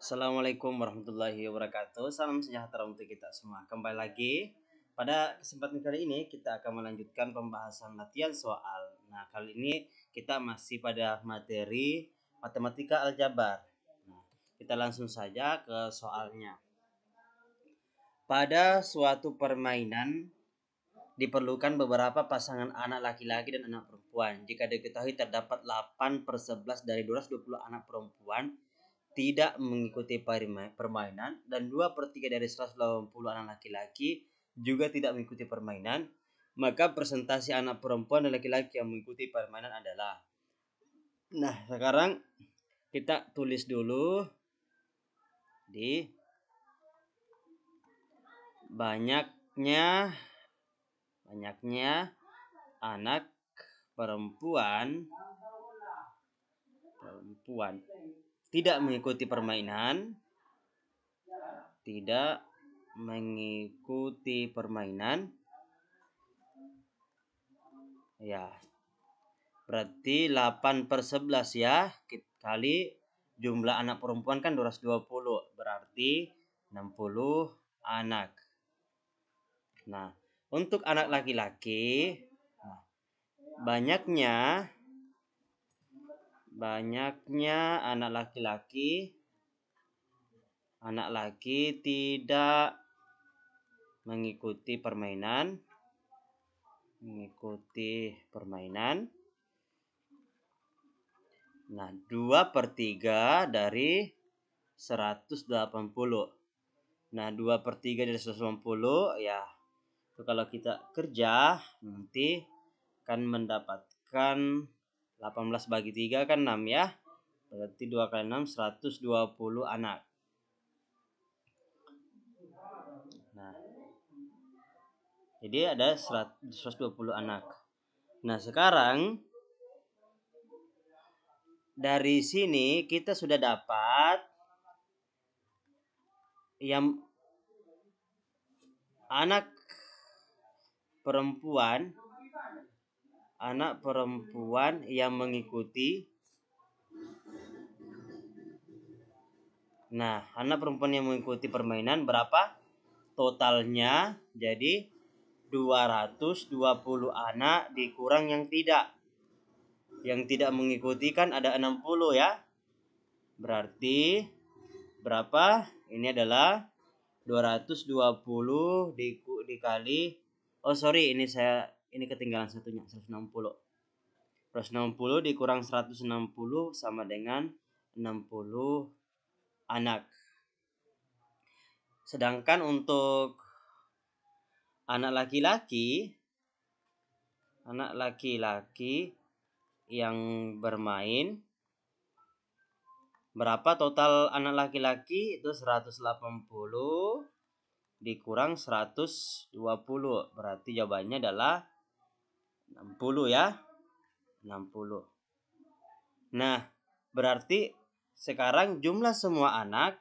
Assalamualaikum warahmatullahi wabarakatuh. Salam sejahtera untuk kita semua. Kembali lagi pada kesempatan kali ini kita akan melanjutkan pembahasan latihan soal. Nah, kali ini kita masih pada materi matematika aljabar. Nah, kita langsung saja ke soalnya. Pada suatu permainan diperlukan beberapa pasangan anak laki-laki dan anak perempuan. Jika diketahui terdapat 8/11 dari 220 anak perempuan tidak mengikuti permainan dan 2/3 dari 180 anak laki-laki juga tidak mengikuti permainan, maka persentase anak perempuan dan laki-laki yang mengikuti permainan adalah. Nah, sekarang kita tulis dulu di banyaknya anak perempuan tidak mengikuti permainan ya, berarti 8/11 ya, kali jumlah anak perempuan kan 220, berarti 60 anak. Nah, untuk anak laki-laki, banyaknya anak laki tidak mengikuti permainan. Nah, 2/3 dari 180. Nah, 2/3 dari 180 ya. Kalau kita kerja nanti akan mendapatkan 18 bagi 3 kan 6 ya. Berarti 2 kali 6 120 anak. Nah, jadi ada 120 anak. Nah, sekarang dari sini kita sudah dapat yang anak perempuan yang mengikuti. Nah, anak perempuan yang mengikuti permainan berapa? Totalnya jadi 220 anak dikurang yang tidak. Yang tidak mengikuti kan ada 60 ya. Berarti berapa? Ini adalah 220 dikali. Oh sorry, ini ketinggalan satunya, 160. 160 dikurang 160 sama dengan 60 anak. Sedangkan untuk anak laki-laki yang bermain, berapa total anak laki-laki? Itu 180 dikurang 120. Berarti jawabannya adalah 60 ya. 60. Nah, berarti sekarang jumlah semua anak,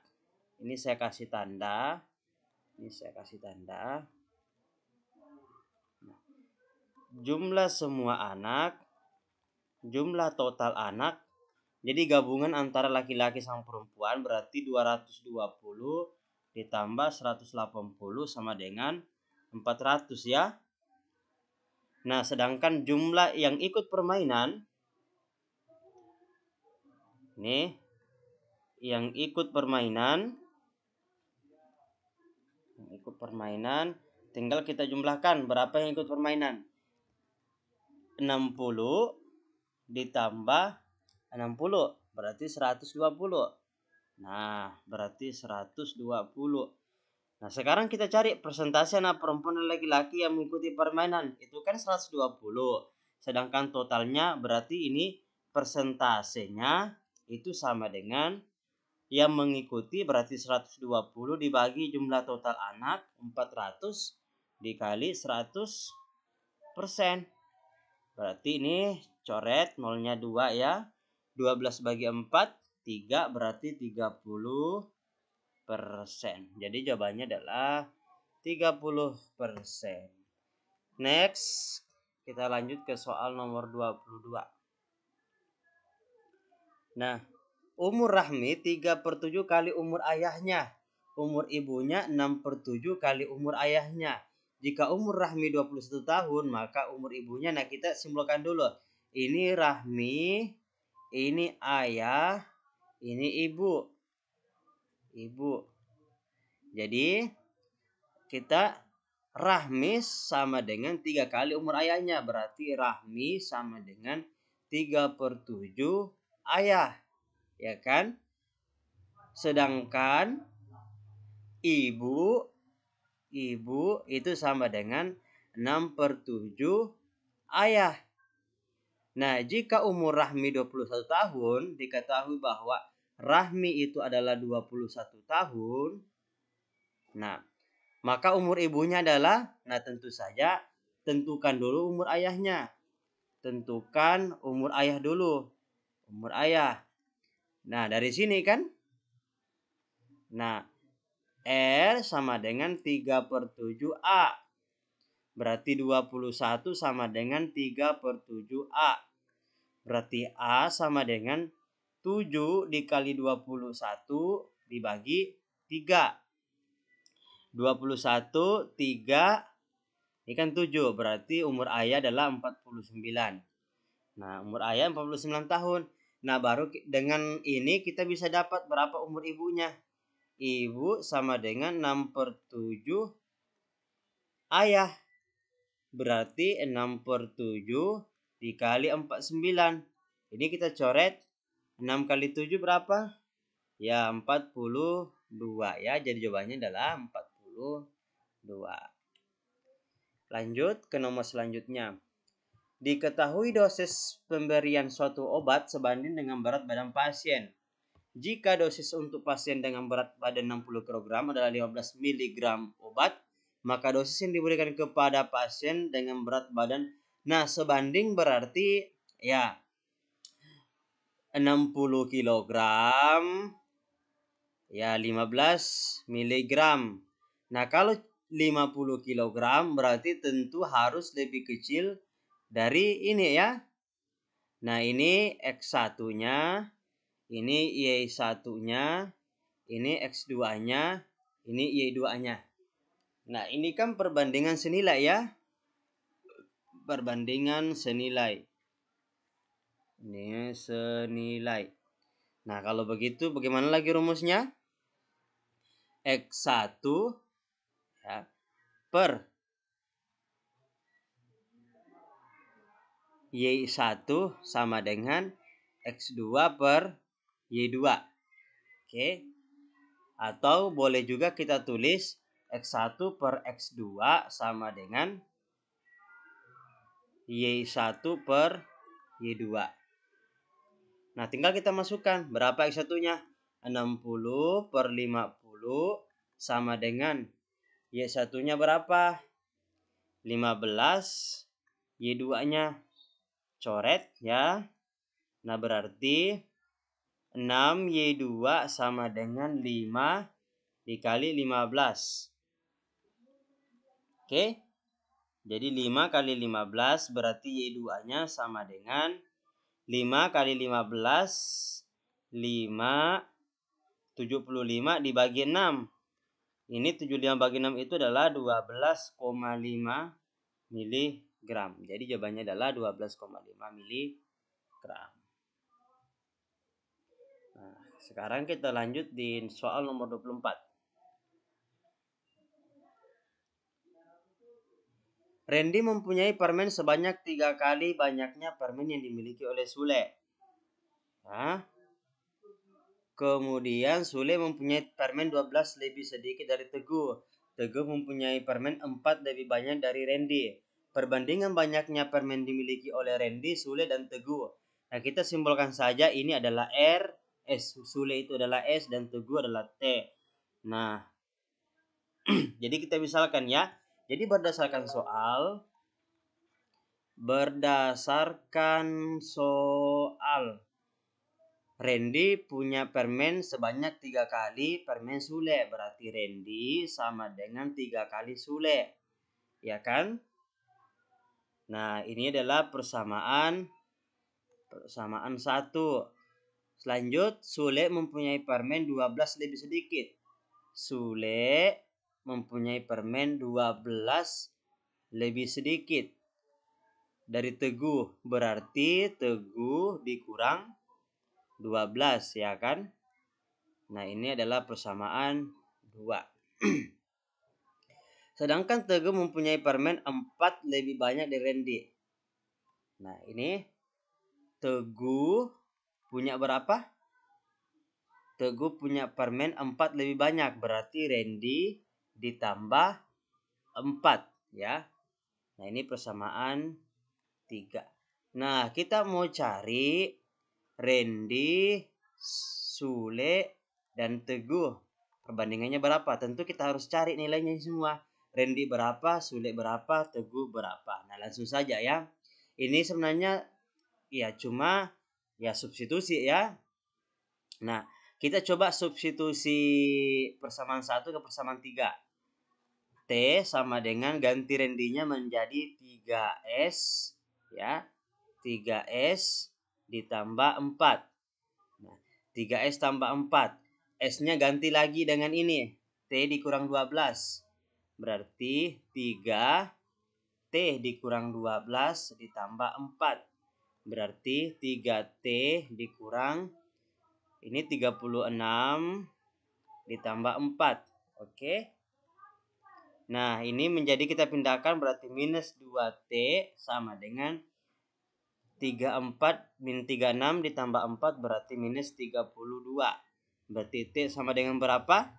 ini saya kasih tanda. Jumlah semua anak, jumlah total anak, jadi gabungan antara laki-laki sama perempuan berarti 220 ditambah 180 sama dengan 400 ya. Nah, sedangkan jumlah yang ikut permainan, nih, yang ikut permainan tinggal kita jumlahkan berapa yang ikut permainan. 60 ditambah 60 berarti 120. Nah, berarti 120. Nah, sekarang kita cari persentase anak perempuan dan laki-laki yang mengikuti permainan. Itu kan 120. Sedangkan totalnya berarti ini persentasenya itu sama dengan yang mengikuti, berarti 120 dibagi jumlah total anak 400 dikali 100%. Berarti ini coret nolnya 2 ya. 12 bagi 4 3 berarti 30%. Jadi jawabannya adalah 30%. Next, kita lanjut ke soal nomor 22. Nah, umur Rahmi 3/7 kali umur ayahnya. Umur ibunya 6/7 kali umur ayahnya. Jika umur Rahmi 21 tahun, maka umur ibunya, nah kita simpulkan dulu. Ini Rahmi, ini ayah, ini ibu. Jadi kita Rahmi sama dengan 3 kali umur ayahnya. Berarti Rahmi sama dengan 3/7 ayah. Ya kan? Sedangkan ibu itu sama dengan 6/7 ayah. Nah, jika umur Rahmi 21 tahun, diketahui bahwa Rahmi itu adalah 21 tahun. Nah, maka umur ibunya adalah, nah tentu saja tentukan dulu umur ayahnya. Tentukan umur ayah dulu. Umur ayah. Nah, dari sini kan? Nah, R sama dengan 3/7A. Berarti 21 sama dengan 3/7A. Berarti A sama dengan 7 dikali 21 dibagi 3. 21, 3, ini kan 7. Berarti umur ayah adalah 49. Nah, umur ayah 49 tahun. Nah, baru dengan ini kita bisa dapat berapa umur ibunya. Ibu sama dengan 6/7 ayah. Berarti 6/7 dikali 49. Ini kita coret. 6 kali 7 berapa? Ya, 42 ya. Jadi jawabannya adalah 42. Lanjut ke nomor selanjutnya. Diketahui dosis pemberian suatu obat sebanding dengan berat badan pasien. Jika dosis untuk pasien dengan berat badan 60 kg adalah 15 mg obat, maka dosis yang diberikan kepada pasien dengan berat badan, nah sebanding berarti ya 60 kg ya 15 mg. Nah, kalau 50 kg berarti tentu harus lebih kecil dari ini ya. Nah, ini X1-nya, ini Y1-nya, ini X2-nya, ini Y2-nya. Nah, ini kan perbandingan senilai ya. Perbandingan senilai. Ini senilai. Nah, kalau begitu bagaimana lagi rumusnya? X1 ya, per Y1 sama dengan X2 per Y2. Oke. Atau boleh juga kita tulis X1 per X2 sama dengan Y1 per Y2. Nah, tinggal kita masukkan berapa X1-nya. 60 per 50 sama dengan Y1-nya berapa? 15. Y2-nya coret ya. Nah, berarti 6Y2 sama dengan 5 dikali 15. Oke. Jadi 5 kali 15 berarti Y2-nya sama dengan 5 kali 15, 5, 75 dibagi 6. Ini 75 bagi 6 itu adalah 12,5 miligram. Jadi jawabannya adalah 12,5 miligram. Nah, sekarang kita lanjut di soal nomor 24. Randy mempunyai permen sebanyak 3 kali banyaknya permen yang dimiliki oleh Sule. Nah, kemudian Sule mempunyai permen 12 lebih sedikit dari Teguh. Teguh mempunyai permen 4 lebih banyak dari Randy. Perbandingan banyaknya permen dimiliki oleh Randy, Sule, dan Teguh. Nah, kita simpulkan saja ini adalah R, S. Sule itu adalah S dan Teguh adalah T. Nah, jadi kita misalkan ya. Jadi berdasarkan soal Randy punya permen sebanyak 3 kali permen Sule. Berarti Randy sama dengan 3 kali Sule. Ya kan? Nah, ini adalah persamaan 1. Selanjut, Sule mempunyai permen 12 lebih sedikit. Sule mempunyai permen 12 lebih sedikit dari Teguh. Berarti Teguh dikurang 12, ya kan? Nah, ini adalah persamaan 2. Sedangkan Teguh mempunyai permen 4 lebih banyak dari Randy. Nah, ini Teguh punya berapa? Teguh punya permen 4 lebih banyak. Berarti Randy ditambah 4, ya. Nah, ini persamaan 3. Nah, kita mau cari Randy, Sule, dan Teguh. Perbandingannya berapa? Tentu kita harus cari nilainya semua. Randy berapa, Sule berapa, Teguh berapa. Nah, langsung saja ya. Ini sebenarnya ya cuma ya substitusi ya. Nah, kita coba substitusi persamaan 1 ke persamaan 3. T sama dengan ganti Randy-nya menjadi 3S ya. 3S ditambah 4. Nah, 3S tambah 4. S-nya ganti lagi dengan ini. T dikurang 12. Berarti 3 T dikurang 12 ditambah 4. Berarti 3T dikurang ini 36 ditambah 4. Oke. Nah, ini menjadi kita pindahkan berarti minus 2T sama dengan 34 min 36 ditambah 4 berarti minus 32. Berarti T sama dengan berapa?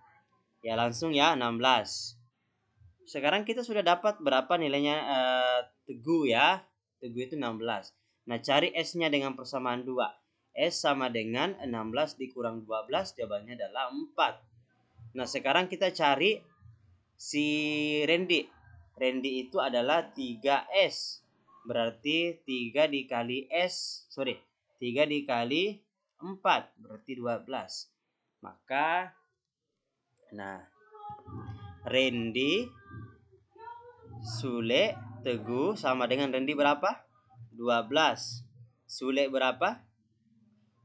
Ya langsung ya 16. Sekarang kita sudah dapat berapa nilainya Teguh ya. Teguh itu 16. Nah, cari S-nya dengan persamaan 2. S sama dengan 16 dikurang 12, jawabannya adalah 4. Nah, sekarang kita cari si Randy. Randy itu adalah 3S. Berarti 3 dikali S, 3 dikali 4 berarti 12. Maka nah, Randy, Sule, Teguh sama dengan Randy berapa? 12. Sule berapa?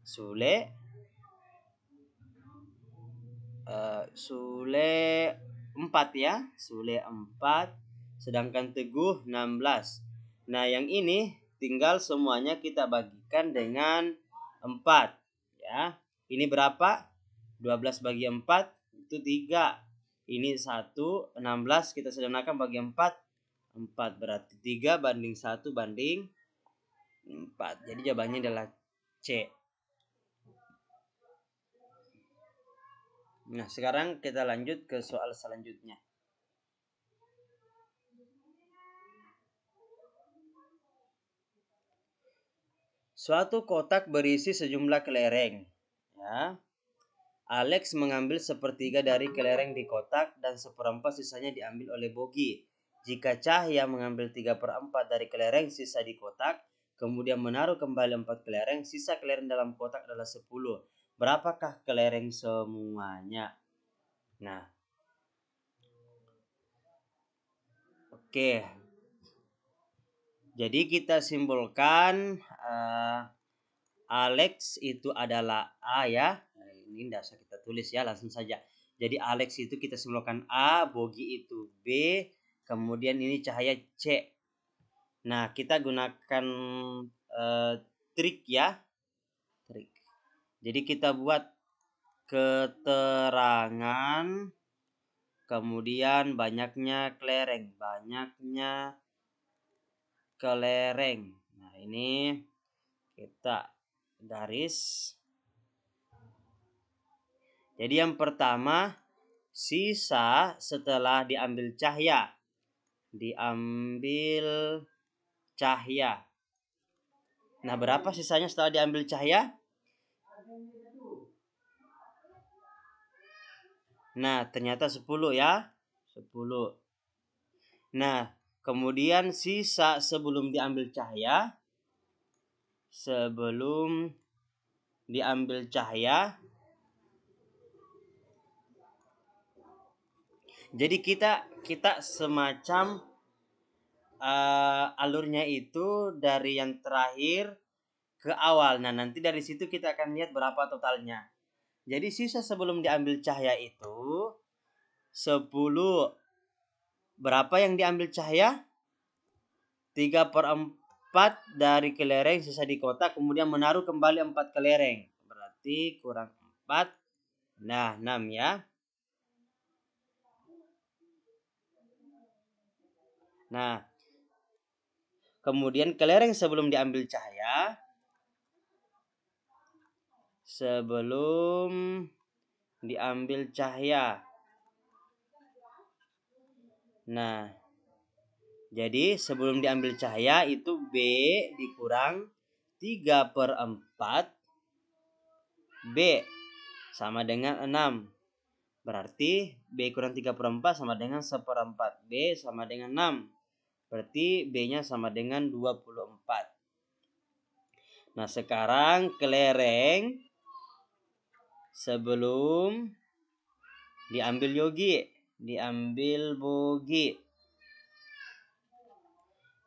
Sule 4 ya. Sule 4. Sedangkan Teguh 16. Nah, yang ini tinggal semuanya kita bagikan dengan 4 ya. Ini berapa? 12 bagi 4 itu 3. Ini 1, 16 kita sederhanakan bagi 4. 4 berarti 3 banding 1 banding 4. Jadi jawabannya adalah C. Nah, sekarang kita lanjut ke soal selanjutnya. Suatu kotak berisi sejumlah kelereng. Ya. Alex mengambil sepertiga dari kelereng di kotak dan seperempat sisanya diambil oleh Bogi. Jika Cahya mengambil 3/4 dari kelereng sisa di kotak, kemudian menaruh kembali 4 kelereng, sisa kelereng dalam kotak adalah 10. Berapakah kelereng semuanya? Nah, oke. Jadi kita simpulkan Alex itu adalah A ya. Nah, ini tidak usah kita tulis ya, langsung saja. Jadi Alex itu kita simpulkan A, Bogi itu B, kemudian ini Cahaya C. Nah, kita gunakan trik ya. Trik. Jadi kita buat keterangan, kemudian banyaknya kelereng. Nah, ini kita garis. Jadi yang pertama, sisa setelah diambil Cahya. Nah, berapa sisanya setelah diambil Cahya? Nah, ternyata 10 ya. 10. Nah, kemudian sisa sebelum diambil Cahya. Jadi kita semacam alurnya itu dari yang terakhir ke awal. Nah, nanti dari situ kita akan lihat berapa totalnya. Jadi sisa sebelum diambil cahaya itu 10. Berapa yang diambil cahaya? 3/4 dari kelereng sisa di kotak, kemudian menaruh kembali 4 kelereng. Berarti kurang 4. Nah, 6 ya. Nah, kemudian kelereng sebelum diambil cahaya. Sebelum diambil cahaya. Nah, jadi sebelum diambil cahaya itu B dikurang 3/4 B sama dengan 6. Berarti B kurang 3/4 sama dengan 1/4. B sama dengan 6. Berarti B-nya sama dengan 24. Nah, sekarang kelereng sebelum diambil yogi, diambil bogi.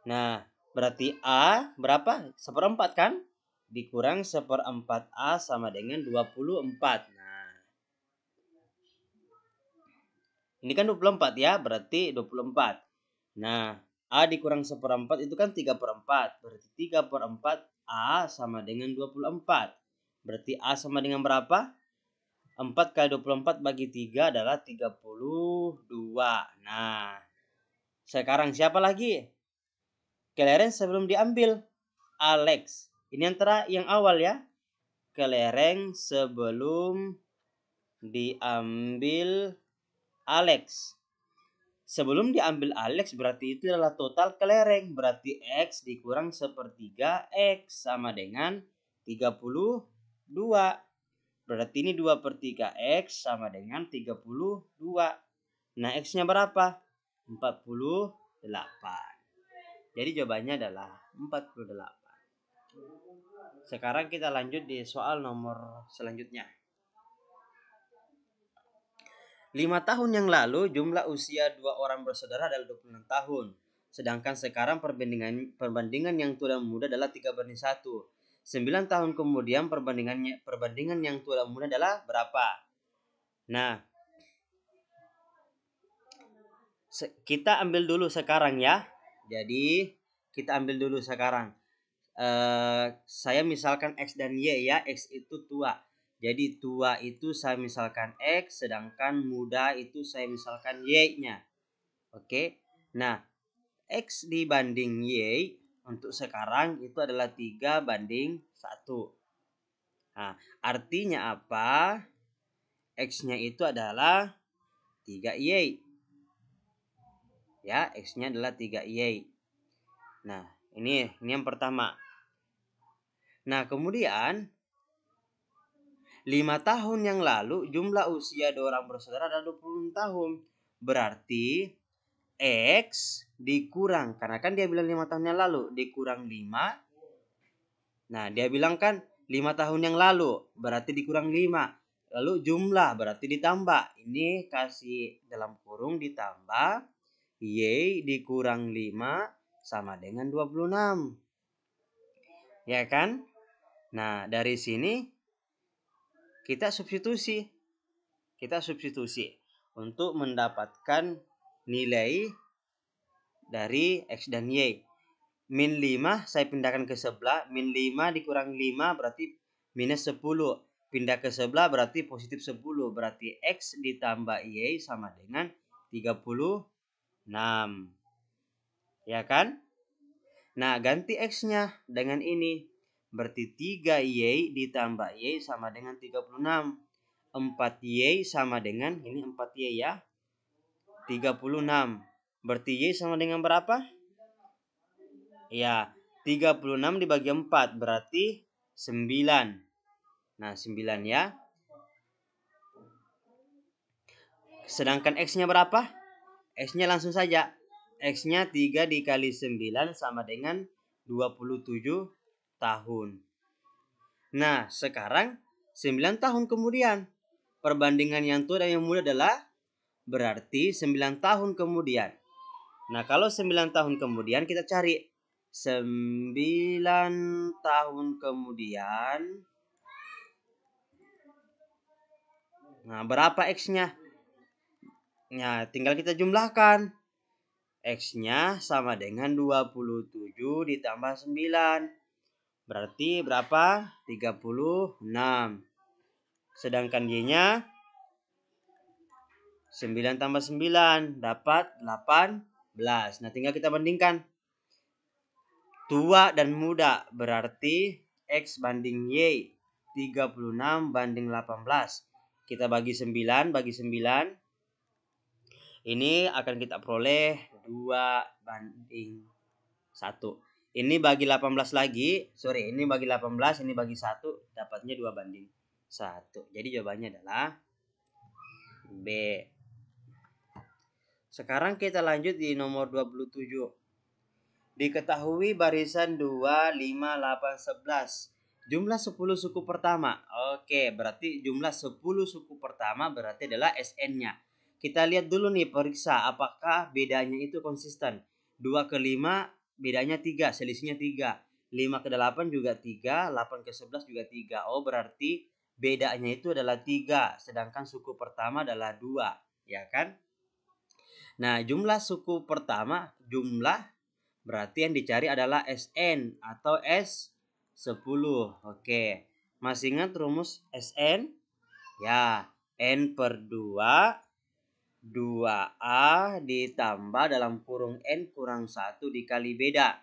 Nah, berarti A berapa? 1/4 kan? Dikurang 1/4 A sama dengan 24. Nah, ini kan 24 ya, berarti 24. Nah, A dikurang 1/4 itu kan 3/4. Berarti 3/4 A sama dengan 24. Berarti A sama dengan berapa? 4 kali 24 bagi 3 adalah 32. Nah, sekarang siapa lagi? Kelereng sebelum diambil. Alex. Ini antara yang awal ya. Kelereng sebelum diambil Alex. Sebelum diambil Alex berarti itu adalah total kelereng. Berarti X dikurang 1/3 X sama dengan 32. Berarti ini 2/3 X sama dengan 32. Nah, X-nya berapa? 48. Jadi jawabannya adalah 48. Sekarang kita lanjut di soal nomor selanjutnya. 5 tahun yang lalu jumlah usia 2 orang bersaudara adalah 26 tahun. Sedangkan sekarang perbandingan yang tua dan muda adalah 3/1. 9 tahun kemudian perbandingan yang tua dan muda adalah berapa? Nah, kita ambil dulu sekarang ya. Jadi kita ambil dulu sekarang. Saya misalkan X dan Y ya. X itu tua. Jadi tua itu saya misalkan X, sedangkan muda itu saya misalkan Y-nya. Oke. Nah, X dibanding Y untuk sekarang itu adalah 3/1. Nah, artinya apa? X-nya itu adalah 3Y. Ya, X-nya adalah 3Y. Nah, ini yang pertama. Nah, kemudian 5 tahun yang lalu jumlah usia 2 orang bersaudara adalah 26 tahun. Berarti X dikurang, karena kan dia bilang 5 tahun yang lalu, dikurang 5. Nah, dia bilang kan 5 tahun yang lalu, berarti dikurang 5. Lalu jumlah berarti ditambah. Ini kasih dalam kurung ditambah. Y dikurang 5 sama dengan 26. Ya kan? Nah, dari sini kita substitusi untuk mendapatkan nilai dari X dan Y. Min 5 saya pindahkan ke sebelah. Min 5 dikurang 5 berarti minus 10. Pindah ke sebelah berarti positif 10. Berarti X ditambah Y sama dengan 36. Ya kan? Nah, ganti X-nya dengan ini. Berarti 3Y ditambah Y sama dengan 36. 4Y sama dengan, ini 4Y ya, 36. Berarti Y sama dengan berapa? Ya, 36 dibagi 4 berarti 9. Nah, 9 ya. Sedangkan X-nya berapa? X-nya langsung saja. X-nya 3 dikali 9 sama dengan 27 tahun. Nah, sekarang 9 tahun kemudian. Perbandingan yang tua dan yang muda adalah berarti 9 tahun kemudian. Nah, kalau 9 tahun kemudian kita cari. 9 tahun kemudian. Nah, berapa X-nya? Nah, tinggal kita jumlahkan. X-nya sama dengan 27 ditambah 9. Berarti berapa? 36. Sedangkan Y-nya 9 tambah 9 dapat 18. Nah, tinggal kita bandingkan. Tua dan muda berarti X banding Y. 36 banding 18. Kita bagi 9, bagi 9. Ini akan kita peroleh 2 banding 1. Ini bagi 18 lagi. Sorry, ini bagi 18, ini bagi 1. Dapatnya 2 banding 1. Jadi jawabannya adalah B. Sekarang kita lanjut di nomor 27. Diketahui barisan 2, 5, 8, 11. Jumlah 10 suku pertama. Oke, berarti jumlah 10 suku pertama berarti adalah SN-nya. Kita lihat dulu nih, periksa apakah bedanya itu konsisten. 2 ke 5 bedanya 3, selisihnya 3. 5 ke 8 juga 3, 8 ke 11 juga 3. Oh, berarti bedanya itu adalah 3, sedangkan suku pertama adalah 2, ya kan? Nah, jumlah suku pertama, jumlah berarti yang dicari adalah SN atau S10. Oke. Masih ingat rumus SN? Ya, N per 2, 2A ditambah dalam kurung N kurang 1 dikali beda.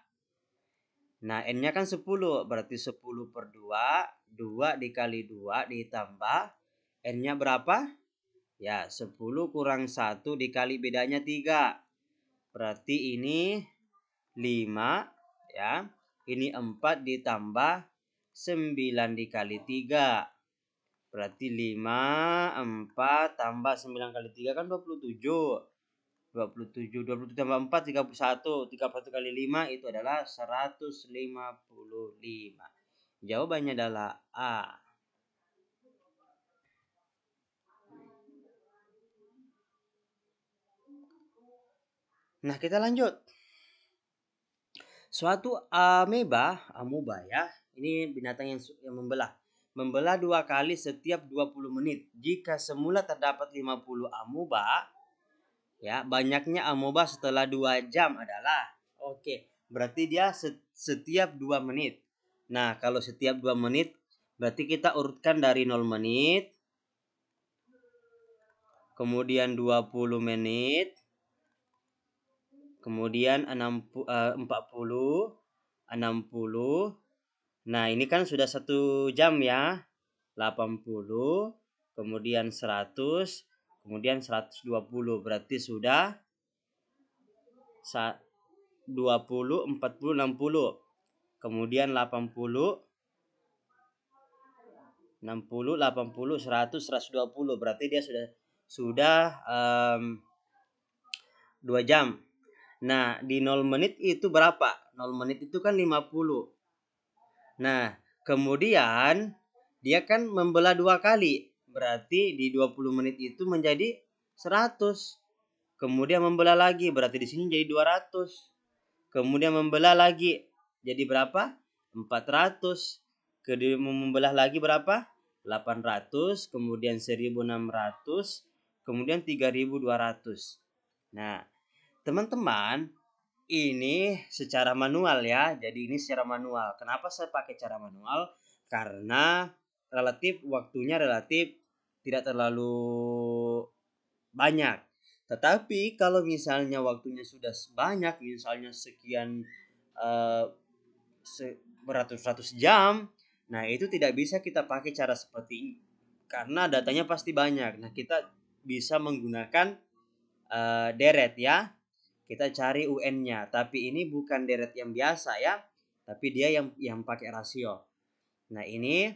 Nah, N-nya kan 10, berarti 10 per 2, 2 dikali 2 ditambah N-nya berapa? Ya, 10 kurang 1 dikali bedanya 3. Berarti ini 5, ya. Ini 4 ditambah 9 dikali 3. Berarti 5, 4 tambah 9 kali 3 kan 27. 27 tambah 4, 31. 31 kali 5 itu adalah 155. Jawabannya adalah A. Nah, kita lanjut. Suatu amoeba ya, ini binatang yang membelah. Membelah 2 kali setiap 20 menit. Jika semula terdapat 50 amoeba, ya, banyaknya amoeba setelah 2 jam adalah, berarti dia setiap 2 menit. Nah, kalau setiap 2 menit, berarti kita urutkan dari 0 menit, kemudian 20 menit, kemudian 40, 60. Nah, ini kan sudah 1 jam ya. 80, kemudian 100, kemudian 120. Berarti sudah 20, 40, 60. Kemudian 80, 60, 80, 100, 120. Berarti dia sudah 2 jam. Nah, di 0 menit itu berapa? 0 menit itu kan 50. Nah, kemudian dia kan membelah 2 kali. Berarti di 20 menit itu menjadi 100. Kemudian membelah lagi, berarti di sini jadi 200. Kemudian membelah lagi, jadi berapa? 400. Kemudian membelah lagi berapa? 800. Kemudian 1600. Kemudian 3200. Nah, teman-teman, ini secara manual ya. Jadi ini secara manual. Kenapa saya pakai cara manual? Karena waktunya relatif tidak terlalu banyak. Tetapi kalau misalnya waktunya sudah banyak, misalnya sekian beratus-ratus jam, nah itu tidak bisa kita pakai cara seperti ini karena datanya pasti banyak. Nah, kita bisa menggunakan deret ya. Kita cari UN-nya, tapi ini bukan deret yang biasa ya, tapi dia yang pakai rasio. Nah, ini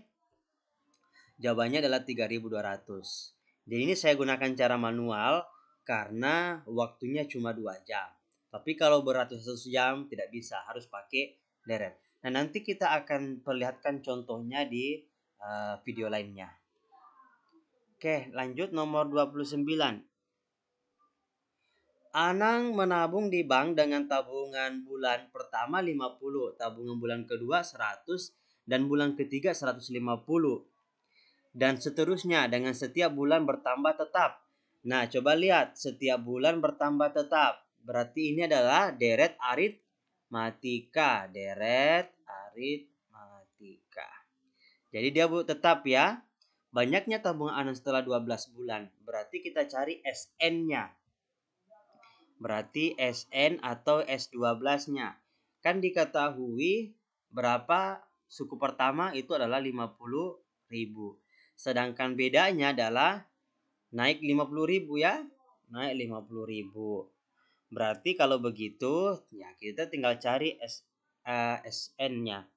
jawabannya adalah 3200. Jadi ini saya gunakan cara manual karena waktunya cuma 2 jam. Tapi kalau beratus-ratus jam tidak bisa, harus pakai deret. Nah, nanti kita akan perlihatkan contohnya di video lainnya. Oke, lanjut nomor 29. Anang menabung di bank dengan tabungan bulan pertama 50, tabungan bulan kedua 100, dan bulan ketiga 150. Dan seterusnya dengan setiap bulan bertambah tetap. Nah, coba lihat setiap bulan bertambah tetap. Berarti ini adalah deret aritmatika. Deret aritmatika. Jadi dia tetap ya. Banyaknya tabungan Anang setelah 12 bulan. Berarti kita cari SN-nya. Berarti SN atau S12-nya. Kan diketahui berapa suku pertama itu adalah 50.000. Sedangkan bedanya adalah naik 50.000 ya. Naik 50.000. Berarti kalau begitu ya kita tinggal cari SN-nya.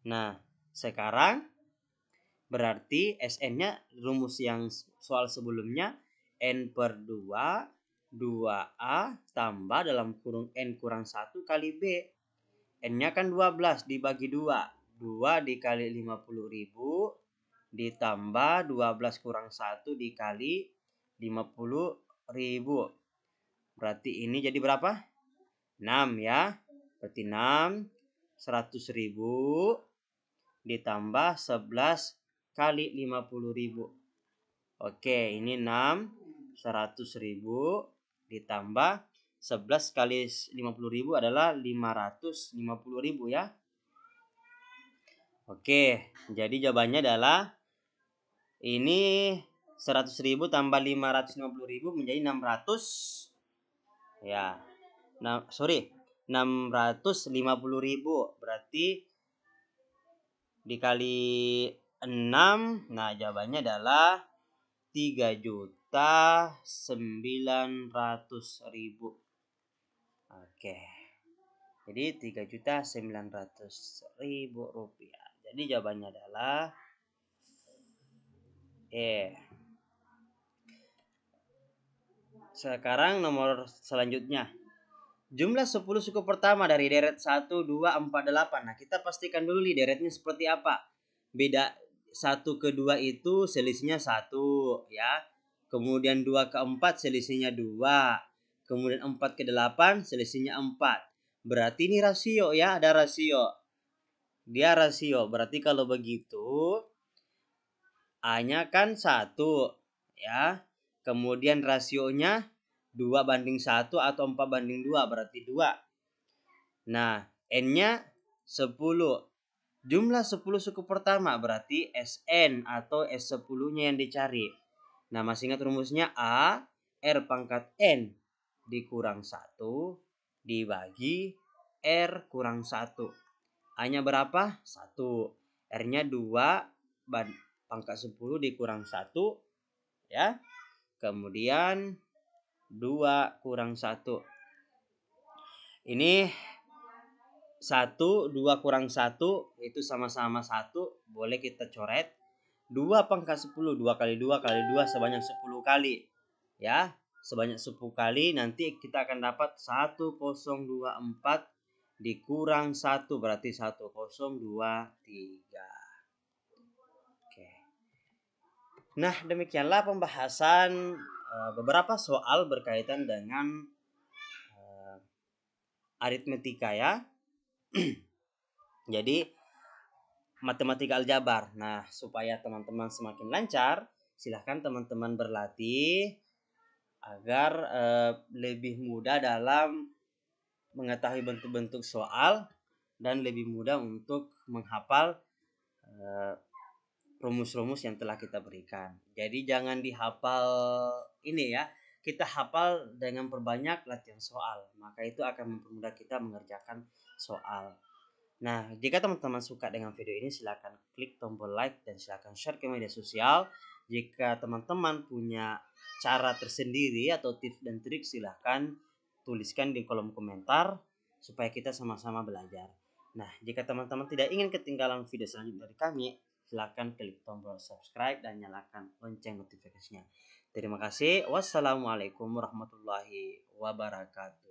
Nah, sekarang berarti SN-nya rumus yang soal sebelumnya N per 2, 2A tambah dalam kurung N kurang 1 kali B. N-nya kan 12 dibagi 2. 2 dikali 50.000 ditambah 12 kurang 1 dikali 50.000. Berarti ini jadi berapa? 6 ya. Berarti 6 100.000 ditambah 11 kali 50.000. Oke, ini 6 100.000 ditambah 11 kali 50.000 adalah 550.000 ya. Oke, jadi jawabannya adalah ini 100.000 tambah 550.000 menjadi 600 ya. 650.000 berarti dikali 6. Nah, jawabannya adalah 3.900.000. Oke. Jadi 3.900.000 rupiah. Jadi jawabannya adalah Sekarang nomor selanjutnya. Jumlah 10 suku pertama dari deret 1, 2, 4, 8. Nah, kita pastikan dulu nih deretnya seperti apa. Beda 1 ke 2 itu selisihnya 1 ya. Kemudian 2 ke 4 selisihnya 2. Kemudian 4 ke 8 selisihnya 4. Berarti ini rasio ya, ada rasio. Dia rasio. Berarti kalau begitu A-nya kan 1 ya. Kemudian rasionya 2:1 atau 4:2 berarti 2. Nah, N-nya 10. Jumlah 10 suku pertama berarti SN atau S10-nya yang dicari. Nah, masih ingat rumusnya A R pangkat N dikurang 1 dibagi R kurang 1. A-nya berapa? 1. R-nya 2 pangkat 10 dikurang 1 ya. Kemudian 2 kurang 1. Ini 1, 2 kurang 1 itu sama-sama 1. Boleh kita coret. 2 pangkat 10. 2 kali 2 kali 2 sebanyak 10 kali. Ya, sebanyak 10 kali. Nanti kita akan dapat 1024 dikurang 1. Berarti 1023. Oke. Nah, demikianlah pembahasan beberapa soal berkaitan dengan aritmetika ya. Jadi matematika aljabar. Nah, supaya teman-teman semakin lancar, silahkan teman-teman berlatih agar lebih mudah dalam mengetahui bentuk-bentuk soal dan lebih mudah untuk menghafal rumus-rumus yang telah kita berikan. Jadi jangan dihafal ini ya. Kita hafal dengan perbanyak latihan soal. Maka itu akan mempermudah kita mengerjakan soal. Nah, jika teman-teman suka dengan video ini, silakan klik tombol like dan silakan share ke media sosial. Jika teman-teman punya cara tersendiri atau tips dan trik, silakan tuliskan di kolom komentar supaya kita sama-sama belajar. Nah, jika teman-teman tidak ingin ketinggalan video selanjutnya dari kami, silakan klik tombol subscribe dan nyalakan lonceng notifikasinya. Terima kasih. Wassalamualaikum warahmatullahi wabarakatuh.